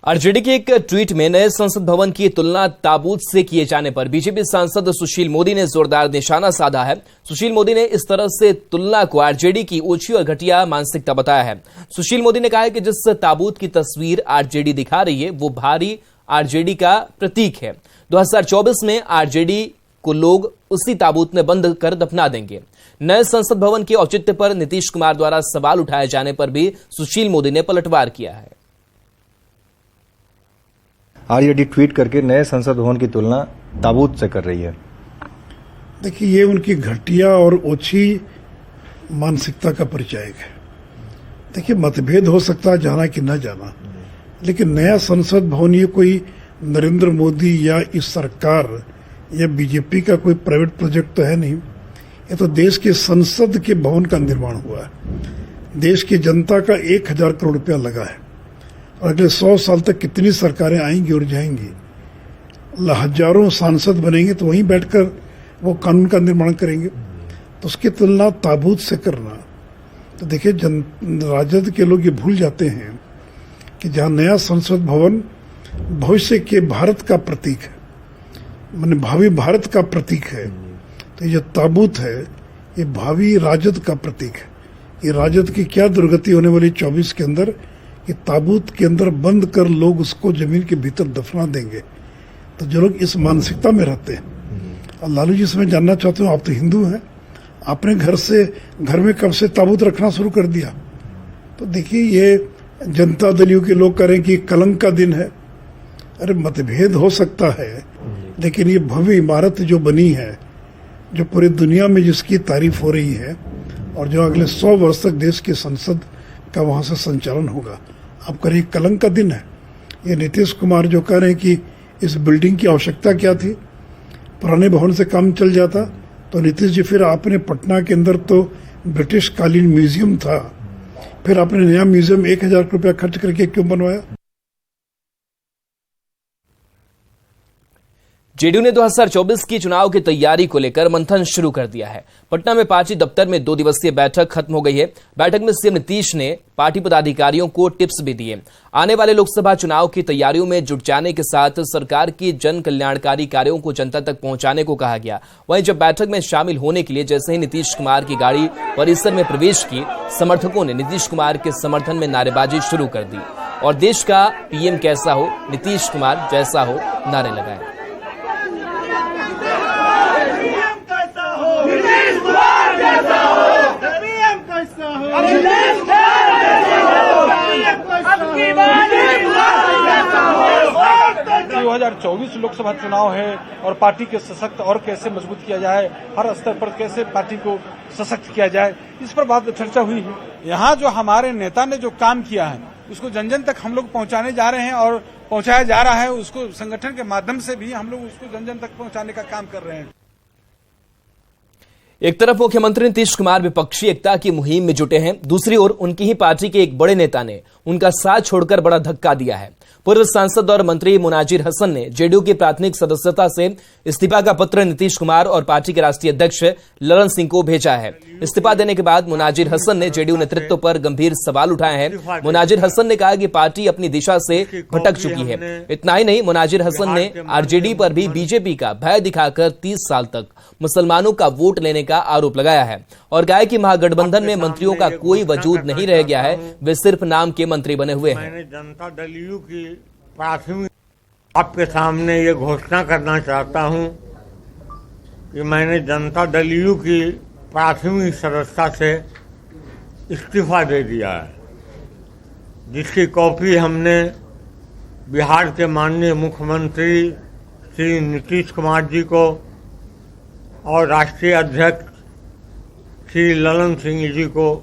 RJD के एक tweet में नए संसद भवन की तुलना ताबूत से किए जाने पर बीजेपी सांसद सुशील मोदी ने जोरदार निशाना साधा है। सुशील मोदी ने इस तरह से तुलना को आरजेडी की ओछी और घटिया मानसिकता बताया है। सुशील मोदी ने कहा है कि जिस ताबूत की तस्वीर आरजेडी दिखा रही है वो भारी आरजेडी का प्रतीक है। 2024 में आरजेडी को लोग उसी ताबूत में बंद कर दफना देंगे। नए संसद भवन के औचित्य पर नीतीश कुमार द्वारा सवाल उठाए जाने पर भी सुशील मोदी ने पलटवार किया है। आरजेडी ट्वीट करके नए संसद भवन की तुलना ताबूत से कर रही है। देखिए, ये उनकी घटिया और ओछी मानसिकता का परिचायक है। देखिए, मतभेद हो सकता है जाना कि न जाना, लेकिन नया संसद भवन ये कोई नरेंद्र मोदी या इस सरकार या बीजेपी का कोई प्राइवेट प्रोजेक्ट तो है नहीं। ये तो देश के संसद के भवन का निर्माण हुआ है। देश की जनता का 1000 करोड़ रुपया लगा है और अगले 100 साल तक कितनी सरकारें आएंगी और जाएंगी, हजारों सांसद बनेंगे तो वहीं बैठकर वो कानून का निर्माण करेंगे। तो उसकी तुलना ताबूत से करना, तो देखिए राजद के लोग ये भूल जाते हैं कि जहां नया संसद भवन भविष्य के भारत का प्रतीक है, माने भावी भारत का प्रतीक है, तो ये ताबूत है ये भावी राजद का प्रतीक है। ये राजद की क्या दुर्गति होने वाली 24 के अंदर कि ताबूत के अंदर बंद कर लोग उसको जमीन के भीतर दफना देंगे। तो जो लोग इस मानसिकता में रहते हैं, और लालू जी से मैं जानना चाहता हूँ, आप तो हिंदू हैं, आपने घर में कब से ताबूत रखना शुरू कर दिया? तो देखिए, ये जनता दलियों के लोग कह रहे हैं कि कलंक का दिन है। अरे मतभेद हो सकता है, लेकिन ये भव्य इमारत जो बनी है, जो पूरी दुनिया में जिसकी तारीफ हो रही है और जो अगले 100 वर्ष तक देश की संसद का वहां से संचालन होगा, आप कह रहे कलंक का दिन है। ये नीतीश कुमार जो कह रहे हैं कि इस बिल्डिंग की आवश्यकता क्या थी, पुराने भवन से काम चल जाता। तो नीतीश जी, फिर आपने पटना के अंदर तो ब्रिटिश कालीन म्यूजियम था, फिर आपने नया म्यूजियम 1000 रुपया खर्च करके क्यों बनवाया? जेडीयू ने 2024 की चुनाव की तैयारी को लेकर मंथन शुरू कर दिया है। पटना में पार्टी दफ्तर में 2 दिवसीय बैठक खत्म हो गई है। बैठक में सीएम नीतीश ने पार्टी पदाधिकारियों को टिप्स भी दिए। आने वाले लोकसभा चुनाव की तैयारियों में जुट जाने के साथ सरकार की जन कल्याणकारी कार्यों को जनता तक पहुंचाने को कहा गया। वहीं जब बैठक में शामिल होने के लिए जैसे ही नीतीश कुमार की गाड़ी परिसर में प्रवेश की, समर्थकों ने नीतीश कुमार के समर्थन में नारेबाजी शुरू कर दी और देश का पीएम कैसा हो, नीतीश कुमार जैसा हो नारे लगाए। दो 2024 लोकसभा चुनाव है और पार्टी के सशक्त और कैसे मजबूत किया जाए, हर स्तर पर कैसे पार्टी को सशक्त किया जाए, इस पर बात चर्चा हुई है। यहाँ जो हमारे नेता ने जो काम किया है उसको जन जन तक हम लोग पहुँचाने जा रहे हैं और पहुँचाया जा रहा है। उसको संगठन के माध्यम से भी हम लोग उसको जन जन तक पहुँचाने का काम कर रहे हैं। एक तरफ मुख्यमंत्री नीतीश कुमार विपक्षी एकता की मुहिम में जुटे हैं, दूसरी ओर उनकी ही पार्टी के एक बड़े नेता ने उनका साथ छोड़कर बड़ा धक्का दिया है। पूर्व सांसद और मंत्री मुनाजिर हसन ने जेडीयू की प्राथमिक सदस्यता से इस्तीफा का पत्र नीतीश कुमार और पार्टी के राष्ट्रीय अध्यक्ष ललन सिंह को भेजा है। इस्तीफा देने के बाद मुनाजिर हसन ने जेडीयू नेतृत्व पर गंभीर सवाल उठाए हैं। मुनाजिर हसन ने कहा कि पार्टी अपनी दिशा से भटक चुकी है। इतना ही नहीं, मुनाजिर हसन ने आरजेडी पर भी बीजेपी का भय दिखाकर 30 साल तक मुसलमानों का वोट लेने का आरोप लगाया है और कहा कि महागठबंधन में मंत्रियों का कोई वजूद नहीं रह गया है, वे सिर्फ नाम के मंत्री बने हुए हैं। मैंने जनता दलियों की प्राथमिक आपके सामने ये घोषणा करना चाहता हूं कि मैंने जनता दलियों की प्राथमिक सदस्यता से इस्तीफा दे दिया है, जिसकी कॉपी हमने बिहार के माननीय मुख्यमंत्री श्री नीतीश कुमार जी को और राष्ट्रीय अध्यक्ष श्री ललन सिंह जी को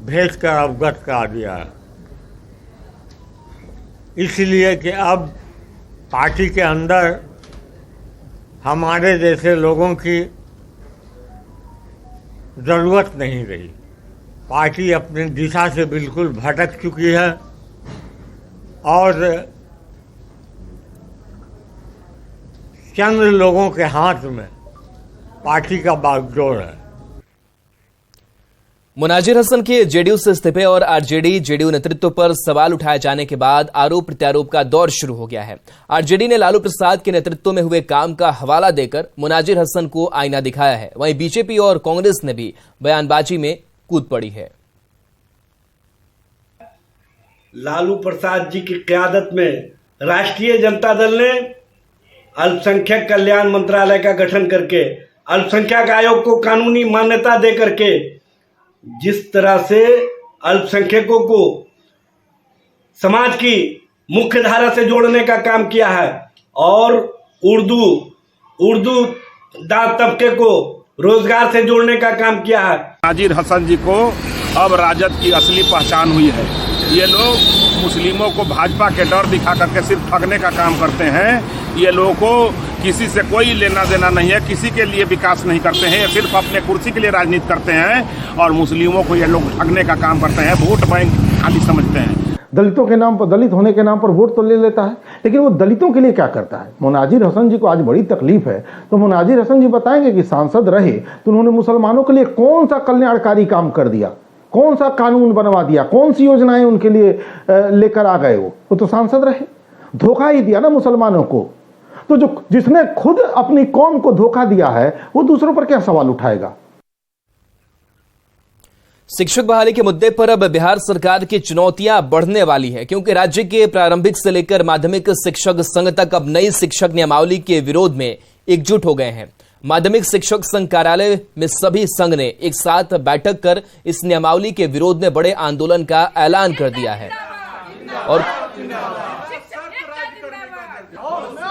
भेजकर अवगत करा दिया है, इसलिए कि अब पार्टी के अंदर हमारे जैसे लोगों की जरूरत नहीं रही। पार्टी अपनी दिशा से बिल्कुल भटक चुकी है और चंद लोगों के हाथ में पार्टी का बागडोर है। मुनाजिर हसन के जेडीयू से इस्तीफे और आरजेडी जेडीयू नेतृत्व पर सवाल उठाए जाने के बाद आरोप प्रत्यारोप का दौर शुरू हो गया है। आरजेडी ने लालू प्रसाद के नेतृत्व में हुए काम का हवाला देकर मुनाजिर हसन को आईना दिखाया है। वहीं बीजेपी और कांग्रेस ने भी बयानबाजी में कूद पड़ी है। लालू प्रसाद जी की क़यादत में राष्ट्रीय जनता दल ने अल्पसंख्यक कल्याण मंत्रालय का गठन करके अल्पसंख्यक आयोग को कानूनी मान्यता दे करके जिस तरह से अल्पसंख्यकों को समाज की मुख्य धारा से जोड़ने का काम किया है और उर्दू दास तबके को रोजगार से जोड़ने का काम किया है। मुनाजिर हसन जी को अब राजद की असली पहचान हुई है। ये लोग मुस्लिमों को भाजपा के डर दिखा करके सिर्फ ठगने का काम करते हैं। ये लोगों को किसी से कोई लेना देना नहीं है, किसी के लिए विकास नहीं करते हैं, ये सिर्फ अपने कुर्सी के लिए राजनीति करते हैं और मुस्लिमों को ये लोग ठगने का काम करते हैं, वोट बैंक खाली समझते हैं। दलितों के नाम पर, दलित होने के नाम पर वोट तो ले लेता है, लेकिन वो दलितों के लिए क्या करता है? मुनाजिर हसन जी को आज बड़ी तकलीफ है, तो मुनाजिर हसन जी बताएंगे कि सांसद रहे तो उन्होंने मुसलमानों के लिए कौन सा कल्याणकारी काम कर दिया, कौन सा कानून बनवा दिया, कौन सी योजनाएं उनके लिए लेकर आ गए। वो तो सांसद रहे, धोखा ही दिया ना मुसलमानों को। तो जिसने खुद अपनी कौम को धोखा दिया है वो दूसरों पर क्या सवाल उठाएगा? शिक्षक बहाली के मुद्दे पर अब बिहार सरकार की चुनौतियां बढ़ने वाली है, क्योंकि राज्य के प्रारंभिक से लेकर माध्यमिक शिक्षक संघ तक अब नई शिक्षक नियमावली के विरोध में एकजुट हो गए हैं। माध्यमिक शिक्षक संघ कार्यालय में सभी संघ ने एक साथ बैठक कर इस नियमावली के विरोध में बड़े आंदोलन का ऐलान कर दिया है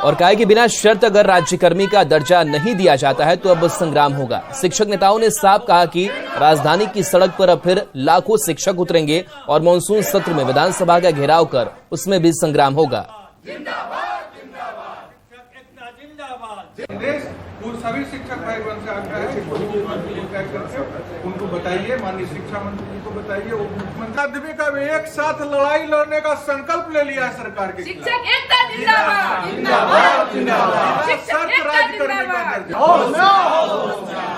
और कहा कि बिना शर्त अगर राज्यकर्मी का दर्जा नहीं दिया जाता है तो अब संग्राम होगा। शिक्षक नेताओं ने साफ कहा कि राजधानी की सड़क पर अब फिर लाखों शिक्षक उतरेंगे और मानसून सत्र में विधानसभा का घेराव कर उसमें भी संग्राम होगा। सभी शिक्षक भाई बहन से आग्रह है उनको बताइए, माननीय शिक्षा मंत्री जी को बताइए, मुख्यमंत्री आदमी का एक साथ लड़ाई लड़ने का संकल्प ले लिया है सरकार के। शिक्षक एकता जिंदाबाद, जिंदाबाद, जिंदाबाद। शर्त राज्यकर्मी का दर्जा,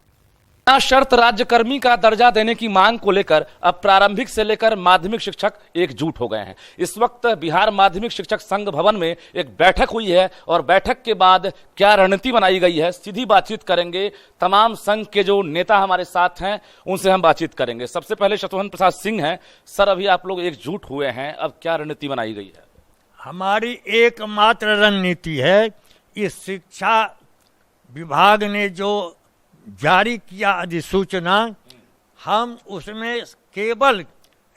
बिना शर्त राज्यकर्मी का दर्जा देने की मांग को लेकर अब प्रारंभिक से लेकर माध्यमिक शिक्षक एकजुट हो गए हैं। इस वक्त बिहार माध्यमिक शिक्षक संघ भवन में एक बैठक हुई है और बैठक के बाद क्या रणनीति बनाई गई है, सीधी बातचीत करेंगे। तमाम संघ के जो नेता हमारे साथ हैं उनसे हम बातचीत करेंगे। सबसे पहले शत्रुघ्न प्रसाद सिंह हैं। सर, अभी आप लोग एकजुट हुए हैं, अब क्या रणनीति बनाई गई है? हमारी एकमात्र रणनीति है, इस शिक्षा विभाग ने जो जारी किया अधिसूचना, हम उसमें केवल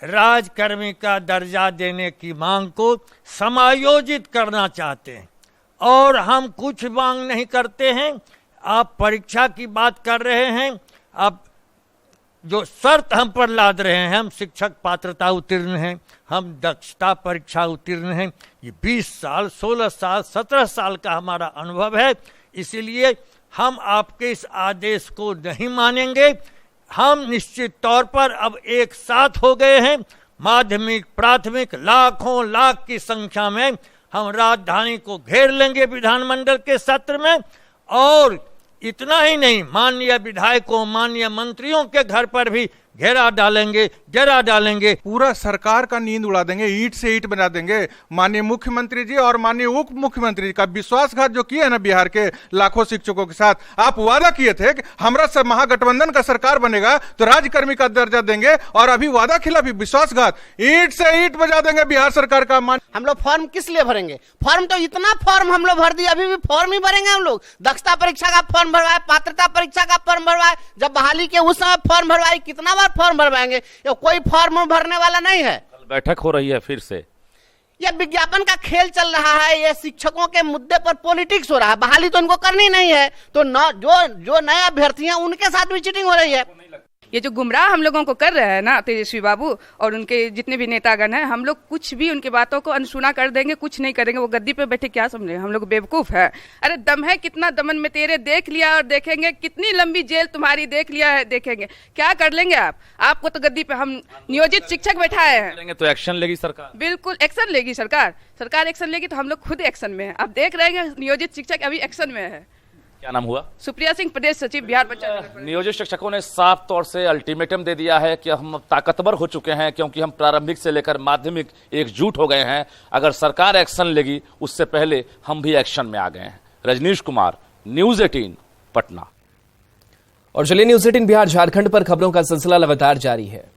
राजकर्मी का दर्जा देने की मांग को समायोजित करना चाहते हैं और हम कुछ मांग नहीं करते हैं। आप परीक्षा की बात कर रहे हैं, अब जो शर्त हम पर लाद रहे हैं, हम शिक्षक पात्रता उत्तीर्ण हैं, हम दक्षता परीक्षा उत्तीर्ण हैं। ये 20 साल, 16 साल, 17 साल का हमारा अनुभव है, इसीलिए हम आपके इस आदेश को नहीं मानेंगे। हम निश्चित तौर पर अब एक साथ हो गए हैं। माध्यमिक, प्राथमिक, लाखों लाख की संख्या में हम राजधानी को घेर लेंगे विधानमंडल के सत्र में, और इतना ही नहीं, माननीय विधायकों, माननीय मंत्रियों के घर पर भी घेरा डालेंगे, जरा डालेंगे। पूरा सरकार का नींद उड़ा देंगे, ईंट से ईंट बना देंगे। माननीय मुख्यमंत्री जी और माननीय उप मुख्यमंत्री जी का विश्वासघात जो किए ना बिहार के लाखों शिक्षकों के साथ, आप वादा किए थे कि हमारा सब महागठबंधन का सरकार बनेगा तो राज्यकर्मी का दर्जा देंगे, और अभी वादा खिलाफी, विश्वासघात, ईंट से ईंट बजा देंगे बिहार सरकार का। हम लोग फॉर्म किस लिए भरेंगे? फॉर्म तो इतना फॉर्म हम लोग भर दिए, अभी भी फॉर्म ही भरेंगे हम लोग। दक्षता परीक्षा का फॉर्म भरवाए, पात्रता परीक्षा का फॉर्म भरवाए, जब बहाली के उस समय फॉर्म भरवाए, कितना बार फॉर्म भरवाएंगे? ये कोई फॉर्म भरने वाला नहीं है। बैठक हो रही है फिर से, ये विज्ञापन का खेल चल रहा है, ये शिक्षकों के मुद्दे पर पॉलिटिक्स हो रहा है। बहाली तो इनको करनी नहीं है, तो जो नए अभ्यर्थी हैं उनके साथ भी चीटिंग हो रही है। ये जो गुमराह हम लोगों को कर रहे हैं ना तेजस्वी बाबू और उनके जितने भी नेतागण हैं, हम लोग कुछ भी उनकी बातों को अनसुना कर देंगे, कुछ नहीं करेंगे। वो गद्दी पे बैठे क्या समझे हम लोग बेवकूफ है? अरे दम है कितना दमन में तेरे, देख लिया और देखेंगे, कितनी लंबी जेल तुम्हारी देख लिया है, देखेंगे क्या कर लेंगे आप। आपको तो गद्दी पे हम नियोजित शिक्षक बैठाए हैं, तो एक्शन लेगी सरकार। बिल्कुल एक्शन लेगी सरकार। सरकार एक्शन लेगी तो हम लोग खुद एक्शन में है। अब देख रहे हैं नियोजित शिक्षक अभी एक्शन में है। क्या नाम हुआ? सुप्रिया सिंह, प्रदेश सचिव, बिहार बच्चा। नियोजित शिक्षकों ने साफ तौर से अल्टीमेटम दे दिया है कि हम ताकतवर हो चुके हैं, क्योंकि हम प्रारंभिक से लेकर माध्यमिक एकजुट हो गए हैं। अगर सरकार एक्शन लेगी उससे पहले हम भी एक्शन में आ गए हैं। रजनीश कुमार, न्यूज 18, पटना। और चलिए न्यूज 18 बिहार झारखंड पर खबरों का सिलसिला लगातार जारी है।